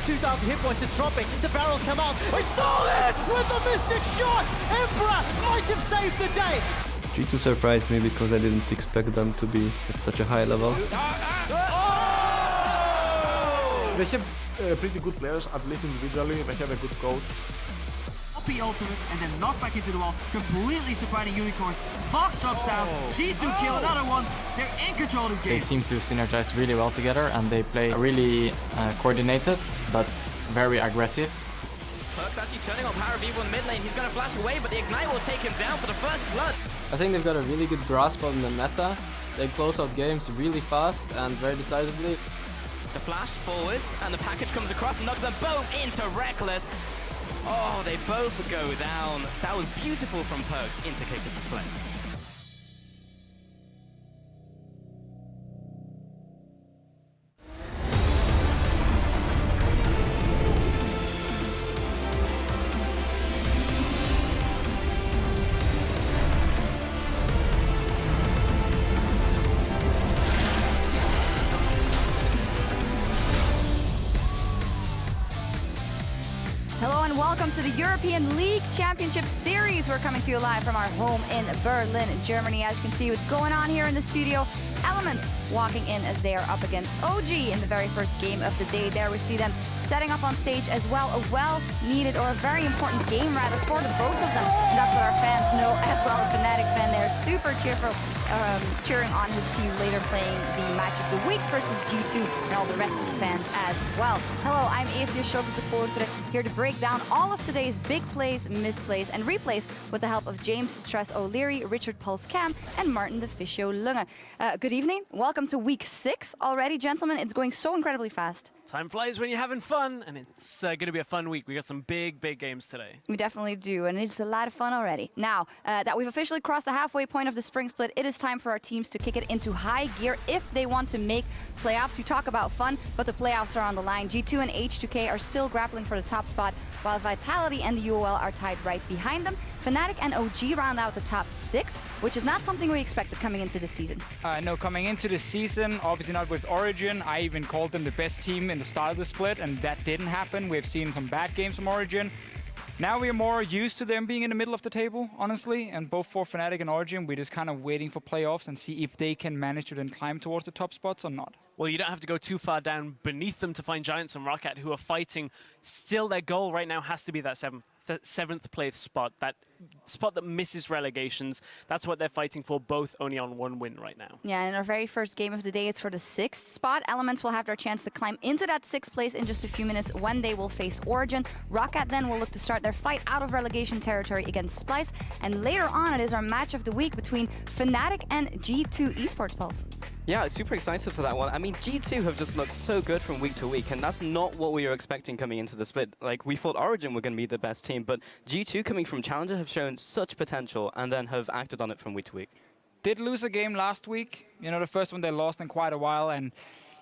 2,000 hit points, it's dropping. The barrels come out. We stole it with the Mystic shot. Emperor might have saved the day. G2 surprised me because I didn't expect them to be at such a high level. They have pretty good players, at least individually. They have a good coach. Poppy ultimate and then knocked back into the wall, completely surprising Unicorns. Fox drops down, G2 kill another one. They're in control of this game. They seem to synergize really well together and they play really coordinated but very aggressive. Perk's actually turning on Power of Evil in mid lane. He's going to flash away, but the Ignite will take him down for the first blood. I think they've got a really good grasp on the meta. They close out games really fast and very decisively. The flash forwards, and the package comes across and knocks them both into Reckless. Oh, they both go down. That was beautiful from Perks into Kickus' play. Hello and welcome to the European League Championship Series. We're coming to you live from our home in Berlin, Germany. As you can see what's going on here in the studio. Elements walking in as they are up against OG in the very first game of the day. There we see them setting up on stage as well. A well-needed or a very important game rather for the both of them. And that's what our fans know as well. A Fnatic fan there, super cheerful, cheering on his team later playing the match of the week versus G2 and all the rest of the fans as well. Hello, I'm Evie Supporter, here to break down all of today's big plays, misplays and replays with the help of James Stress O'Leary, Richard Pulse Cam and Martin the Fisho Lunge. Good evening, welcome to week 6 already, gentlemen. It's going so incredibly fast. Time flies when you're having fun, and it's going to be a fun week. We got some big games today. We definitely do, and it's a lot of fun already. Now that we've officially crossed the halfway point of the spring split, it is time for our teams to kick it into high gear if they want to make playoffs. You talk about fun, but the playoffs are on the line. G2 and H2K are still grappling for the top spot, while Vitality and the UOL are tied right behind them. Fnatic and OG round out the top 6, which is not something we expected coming into the season. No, coming into the season, obviously not with Origin. I even called them the best team in the start of the split, and that didn't happen. We've seen some bad games from Origin. Now we're more used to them being in the middle of the table, honestly, and both for Fnatic and Origin, we're just kind of waiting for playoffs and see if they can manage to then climb towards the top spots or not. Well, you don't have to go too far down beneath them to find Giants and Roccat, who are fighting. Still, their goal right now has to be that seventh place spot, that spot that misses relegations. That's what they're fighting for, both only on one win right now. Yeah, and in our very first game of the day, it's for the 6th spot. Elements will have their chance to climb into that 6th place in just a few minutes when they will face Origin. Roccat then will look to start their fight out of relegation territory against Splice. And later on, it is our match of the week between Fnatic and G2 Esports Pulse. Yeah, super excited for that one. I mean, G2 have just looked so good from week to week, and that's not what we were expecting coming into the split. Like, we thought Origin were going to be the best team, but G2 coming from Challenger have shown such potential and then have acted on it from week to week. Did lose a game last week, you know, the first one they lost in quite a while, and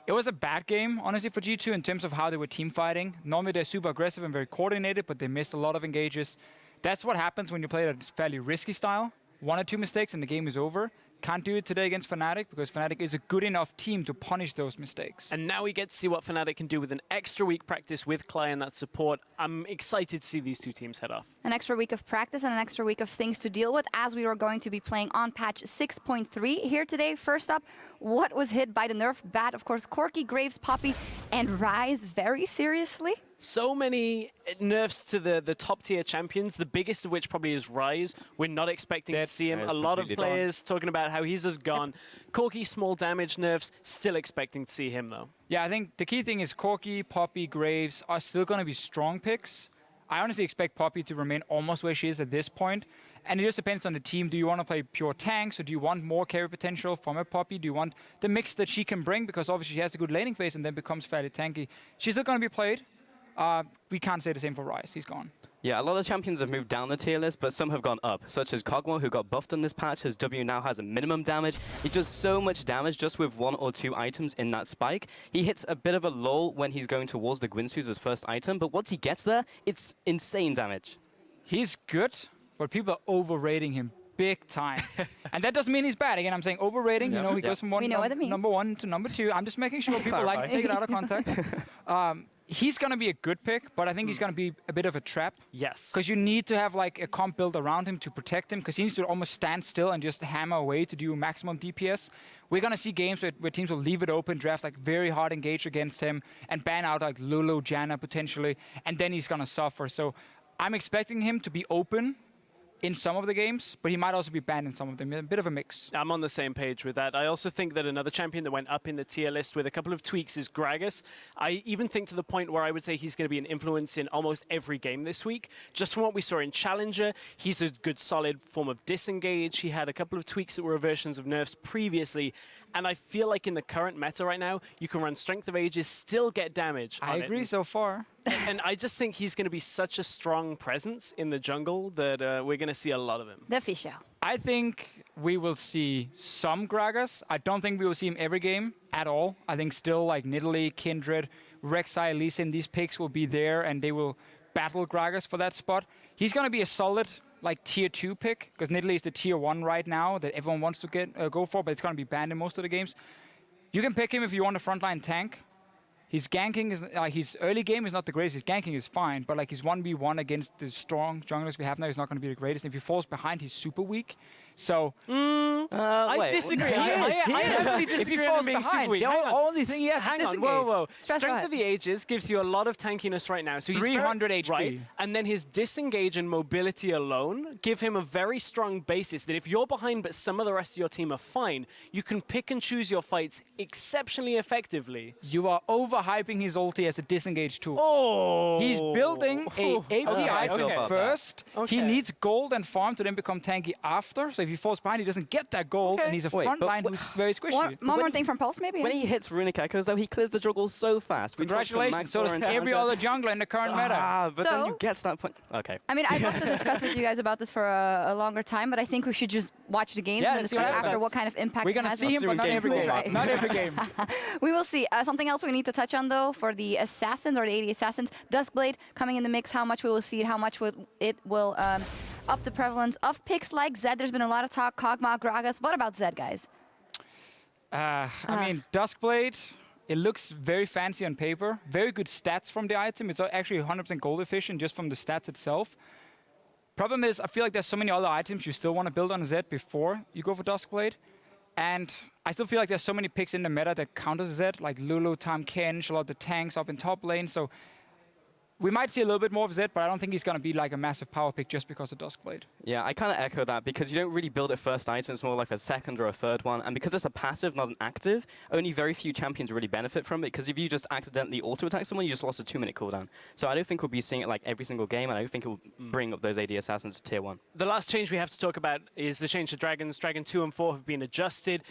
it was a bad game, honestly, for G2 in terms of how they were team fighting. Normally they're super aggressive and very coordinated, but they missed a lot of engages. That's what happens when you play a fairly risky style. 1 or 2 mistakes and the game is over. Can't do it today against Fnatic because Fnatic is a good enough team to punish those mistakes. And now we get to see what Fnatic can do with an extra week practice with Clay and that support. I'm excited to see these two teams head off. An extra week of practice and an extra week of things to deal with as we are going to be playing on patch 6.3 here today. First up, what was hit by the nerf? Bad, of course, Corki, Graves, Poppy, and Ryze very seriously. So many nerfs to the top tier champions, the biggest of which probably is Ryze. We're not expecting to see him. A lot of players talking about how he's just gone. Corki, small damage nerfs, still expecting to see him though. Yeah, I think the key thing is Corki, Poppy, Graves are still going to be strong picks. I honestly expect Poppy to remain almost where she is at this point. And it just depends on the team. Do you want to play pure tanks, or do you want more carry potential from a Poppy? Do you want the mix that she can bring? Because obviously she has a good laning phase and then becomes fairly tanky. She's still going to be played. We can't say the same for Ryze. He's gone. Yeah, a lot of champions have moved down the tier list, but some have gone up, such as Kog'Maw, who got buffed on this patch. His W now has a minimum damage. He does so much damage just with 1 or 2 items in that spike. He hits a bit of a lull when he's going towards the Gwynsu's as first item, but once he gets there, it's insane damage. He's good, but people are overrating him big time. And that doesn't mean he's bad. Again, I'm saying overrating. You know, he goes from number 1 to number 2. I'm just making sure people like to take it out of context. He's going to be a good pick, but I think he's going to be a bit of a trap. Yes. Because you need to have like a comp build around him to protect him, because he needs to almost stand still and just hammer away to do maximum DPS. We're going to see games where teams will leave it open, draft like very hard engage against him, and ban out like Lulu, Janna potentially, and then he's going to suffer. So I'm expecting him to be open in some of the games, but he might also be banned in some of them. A bit of a mix. I'm on the same page with that. I also think that another champion that went up in the tier list with a couple of tweaks is Gragas. I even think to the point where I would say he's going to be an influence in almost every game this week. Just from what we saw in Challenger, he's a good solid form of disengage. He had a couple of tweaks that were versions of nerfs previously, and I feel like in the current meta right now, you can run Strength of Ages, still get damage on I agree so far. And I just think he's going to be such a strong presence in the jungle that we're going to see a lot of him. The Fisho. I think we will see some Gragas. I don't think we will see him every game at all. I think still like Nidalee, Kindred, Rek'Sai, Lee Sin, these picks will be there and they will battle Gragas for that spot. He's going to be a solid like tier 2 pick, because Nidalee is the tier 1 right now that everyone wants to go for, but it's going to be banned in most of the games. You can pick him if you want a frontline tank. His ganking is his early game is not the greatest. His ganking is fine, but like his 1v1 against the strong junglers we have now is not going to be the greatest. If he falls behind, he's super weak. So I disagree. I heavily disagree. If he falls being behind, super weak. the only thing he has Hang is on, disengage. whoa. Strength of the Ages gives you a lot of tankiness right now. So he's 300 very, HP. Right? And then his disengage and mobility alone give him a very strong basis that if you're behind but some of the rest of your team are fine, you can pick and choose your fights exceptionally effectively. You are overhyping his ulti as a disengage tool. Oh! He's building a AP item first. Okay. He needs gold and farm to then become tanky after. So if he falls behind, he doesn't get that gold, and he's a front line who's very squishy. One more thing from Pulse, maybe? When he hits Runic Echoes, though, he clears the jungle so fast. We Congratulations. So does every other jungler in the current meta. But then you get to that point. Okay. I mean, I'd love to discuss with you guys about this for a longer time, but I think we should just watch the games and discuss after what kind of impact We're it going to has. see him, but not every game. Right. Not every game. We will see. Something else we need to touch on, though, for the Assassins or the 80 Assassins, Duskblade coming in the mix, how much we will see it, how much it will up the prevalence of picks like Zed. There's been a lot of talk, Kog'Maw, Gragas. What about Zed, guys? I mean, Duskblade, it looks very fancy on paper. Very good stats from the item. It's actually 100% gold efficient just from the stats itself. Problem is, I feel like there's so many other items you still want to build on Zed before you go for Duskblade. And I still feel like there's so many picks in the meta that counter Zed, like Lulu, Tahm Kench, a lot of the tanks up in top lane. So we might see a little bit more of Zed, but I don't think he's going to be like a massive power pick just because of Duskblade. Yeah, I kind of echo that, because you don't really build a first item, it's more like a second or a third one. And because it's a passive, not an active, only very few champions really benefit from it, because if you just accidentally auto-attack someone, you just lost a 2-minute cooldown. So I don't think we'll be seeing it like every single game, and I don't think it will bring up those AD Assassins to tier 1. The last change we have to talk about is the change to Dragons. Dragon 2 and 4 have been adjusted,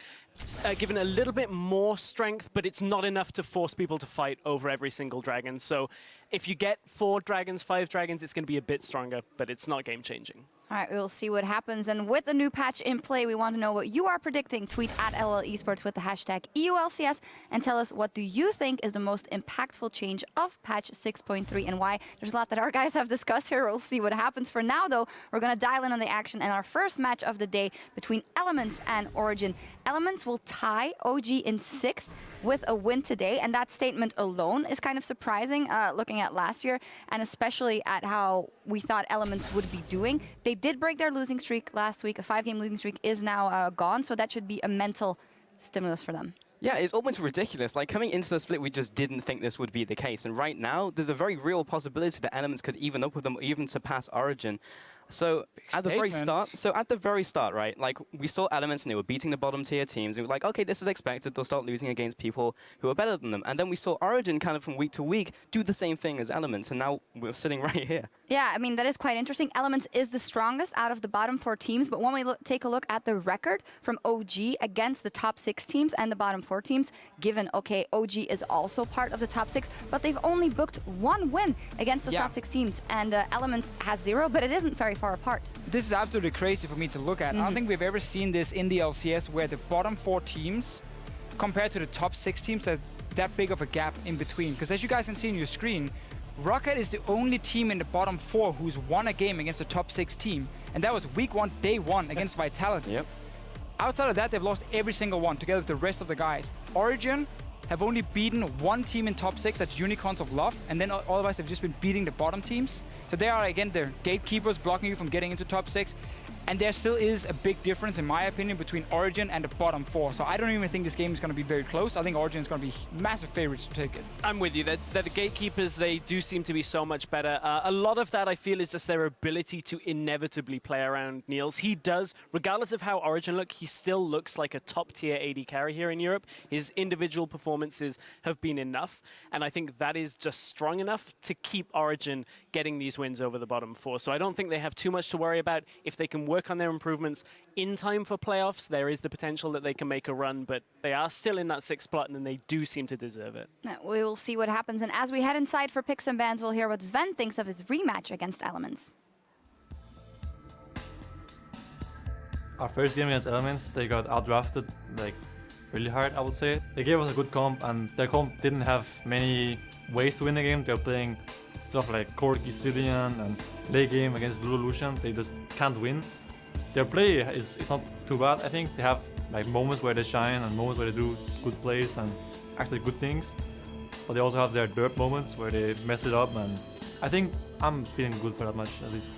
given a little bit more strength, but it's not enough to force people to fight over every single dragon. So if you get 4 dragons, 5 dragons, it's going to be a bit stronger, but it's not game-changing. All right, we'll see what happens. And with the new patch in play, we want to know what you are predicting. Tweet at LL Esports with the hashtag EULCS and tell us what do you think is the most impactful change of patch 6.3 and why. There's a lot that our guys have discussed here. We'll see what happens. For now, though, we're going to dial in on the action and our first match of the day between Elements and Origin. Elements will tie OG in 6th with a win today, and that statement alone is kind of surprising looking at last year, and especially at how we thought Elements would be doing. They did break their losing streak last week. A 5-game losing streak is now gone, so that should be a mental stimulus for them. Yeah, it's almost ridiculous. Like, coming into the split, we just didn't think this would be the case. And right now, there's a very real possibility that Elements could even up with them or even surpass Origin. So at the very start, right, like we saw Elements and they were beating the bottom tier teams. And we were like, okay, this is expected. They'll start losing against people who are better than them. And then we saw Origin kind of from week to week do the same thing as Elements. And now we're sitting right here. Yeah, I mean, that is quite interesting. Elements is the strongest out of the bottom 4 teams. But when we take a look at the record from OG against the top 6 teams and the bottom 4 teams, given, okay, OG is also part of the top 6, but they've only booked 1 win against the top 6 teams. And Elements has 0, but it isn't very far apart. This is absolutely crazy for me to look at. I don't think we've ever seen this in the LCS where the bottom 4 teams compared to the top 6 teams, there's that big of a gap in between. Because as you guys can see on your screen, Rocket is the only team in the bottom 4 who's won a game against the top 6 team, and that was week 1, day 1 against Vitality. Yep. Outside of that, they've lost every single one together with the rest of the guys. Origin have only beaten one team in top 6, that's Unicorns of Love, and then otherwise they've just been beating the bottom teams. So they are, again, the gatekeepers blocking you from getting into top 6. And there still is a big difference, in my opinion, between Origin and the bottom 4. So I don't even think this game is going to be very close. I think Origin is going to be massive favorites to take it. I'm with you. That the gatekeepers, they do seem to be so much better. A lot of that, I feel, is just their ability to inevitably play around Niels. He does, regardless of how Origin look, he still looks like a top-tier AD carry here in Europe. His individual performances have been enough, and I think that is just strong enough to keep Origin getting these wins over the bottom 4. So I don't think they have too much to worry about. If they can work on their improvements in time for playoffs, there is the potential that they can make a run, but they are still in that 6th spot, and they do seem to deserve it. We will see what happens, and as we head inside for picks and bans, we'll hear what Sven thinks of his rematch against Elements. Our first game against Elements, they got outdrafted like really hard, I would say. They gave us a good comp, and their comp didn't have many ways to win the game. They were playing stuff like Corki, Cillian, and late game against Lucian. They just can't win. Their play is not too bad, I think. They have like moments where they shine and moments where they do good plays and actually good things. But they also have their derp moments where they mess it up, and I think I'm feeling good for that match at least.